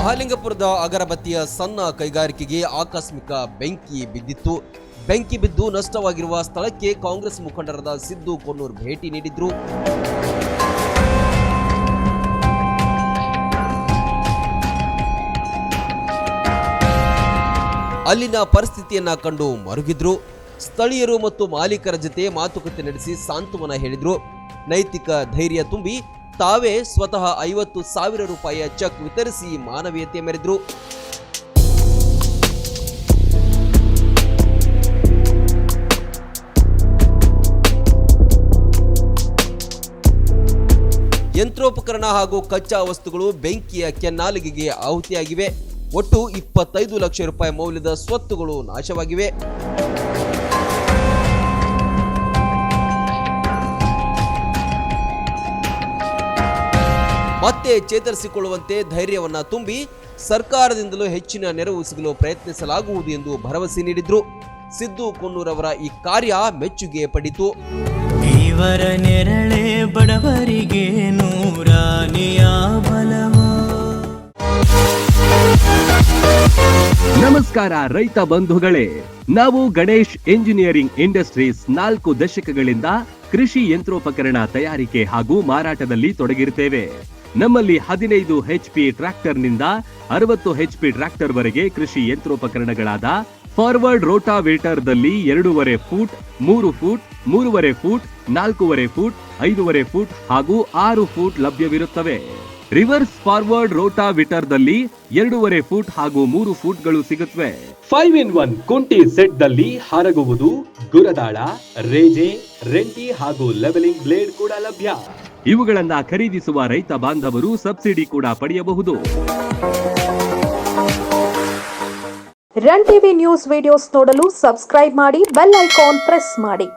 ಮಹಾಲಿಂಗಪುರದ ಅಗರಬತ್ತಿಯ ಸಣ್ಣ ಕೈಗಾರಿಕೆಗೆ ಆಕಸ್ಮಿಕ ಬೆಂಕಿ ಬಿದ್ದಿತ್ತು. ಬೆಂಕಿ ಬಿದ್ದು ನಷ್ಟವಾಗಿರುವ ಸ್ಥಳಕ್ಕೆ ಕಾಂಗ್ರೆಸ್ ಮುಖಂಡರಾದ ಸಿದ್ದು ಕೊಣ್ಣೂರ್ ಭೇಟಿ ನೀಡಿದ್ರು. ಅಲ್ಲಿನ ಪರಿಸ್ಥಿತಿಯನ್ನ ಕಂಡು ಮರುಗಿದ್ರು. ಸ್ಥಳೀಯರು ಮತ್ತು ಮಾಲೀಕರ ಜೊತೆ ಮಾತುಕತೆ ನಡೆಸಿ ಸಾಂತ್ವನ ಹೇಳಿದ್ರು. ನೈತಿಕ ಧೈರ್ಯ ತುಂಬಿ ತಾವೇ ಸ್ವತಃ 50,000 ರೂಪಾಯಿಯ ಚೆಕ್ ವಿತರಿಸಿ ಮಾನವೀಯತೆ ಮೆರೆದ್ರು. ಯಂತ್ರೋಪಕರಣ ಹಾಗೂ ಕಚ್ಚಾ ವಸ್ತುಗಳು ಬೆಂಕಿಯ ಕೆನ್ನಾಲಿಗೆಗೆ ಆಹುತಿಯಾಗಿವೆ. ಒಟ್ಟು 25 ಲಕ್ಷ ರೂಪಾಯಿ ಮೌಲ್ಯದ ಸ್ವತ್ತುಗಳು ನಾಶವಾಗಿವೆ. ಮತ್ತೆ ಚೇತರಿಸಿಕೊಳ್ಳುವಂತೆ ಧೈರ್ಯವನ್ನ ತುಂಬಿ ಸರ್ಕಾರದಿಂದಲೂ ಹೆಚ್ಚಿನ ನೆರವು ಸಿಗಲು ಪ್ರಯತ್ನಿಸಲಾಗುವುದು ಎಂದು ಭರವಸೆ ನೀಡಿದ್ರು. ಸಿದ್ದು ಕೊಣ್ಣೂರ್ ಅವರ ಈ ಕಾರ್ಯ ಮೆಚ್ಚುಗೆ ಪಡಿತು. ಇವರ ನೆರಳೆ ಬಡವರಿಗೆ ನೂರಾನಿಯ ಬಲವೋ. ನಮಸ್ಕಾರ ರೈತ ಬಂಧುಗಳೇ, ನಾವು ಗಣೇಶ್ ಎಂಜಿನಿಯರಿಂಗ್ ಇಂಡಸ್ಟ್ರೀಸ್ 4 ದಶಕಗಳಿಂದ ಕೃಷಿ ಯಂತ್ರೋಪಕರಣ ತಯಾರಿಕೆ ಹಾಗೂ ಮಾರಾಟದಲ್ಲಿ ತೊಡಗಿರುತ್ತೇವೆ. ನಮ್ಮಲ್ಲಿ 15 HP ಟ್ರ್ಯಾಕ್ಟರ್ನಿಂದ 60 HP ಟ್ರ್ಯಾಕ್ಟರ್ ವರೆಗೆ ಕೃಷಿ ಯಂತ್ರೋಪಕರಣಗಳಾದ ಫಾರ್ವರ್ಡ್ ರೋಟಾವೇಟರ್ದಲ್ಲಿ 2.5 foot, 3 foot, 3.5 foot, 4.5 foot, 5.5 foot ಹಾಗೂ 6 ಫೂಟ್ ಲಭ್ಯವಿರುತ್ತವೆ. ರಿವರ್ಸ್ ಫಾರ್ವರ್ಡ್ ರೋಟಾವೇಟರ್ದಲ್ಲಿ 2.5 ಫೂಟ್ ಹಾಗೂ 3 ಫೂಟ್ಗಳು ಸಿಗುತ್ತವೆ. 5-in-1 ಕುಂಟಿ ಸೆಟ್ ದಲ್ಲಿ ಹರಗುವುದು, ಗುರದಾಳ, ರೇಜೆ, ರೆಂಟಿ ಹಾಗೂ ಲೆವೆಲಿಂಗ್ ಬ್ಲೇಡ್ ಕೂಡ ಲಭ್ಯ. ಇವುಗಳನ್ನ ಖರೀದಿಸುವ ರೈತ ಬಾಂಧವರು ಸಬ್ಸಿಡಿ ಕೂಡ ಪಡೆಯಬಹುದು. ರನ್ ಟಿವಿ ನ್ಯೂಸ್ ವಿಡಿಯೋಸ್ ನೋಡಲು ಸಬ್ಸ್ಕ್ರೈಬ್ ಮಾಡಿ, ಬೆಲ್ ಐಕಾನ್ ಪ್ರೆಸ್ ಮಾಡಿ.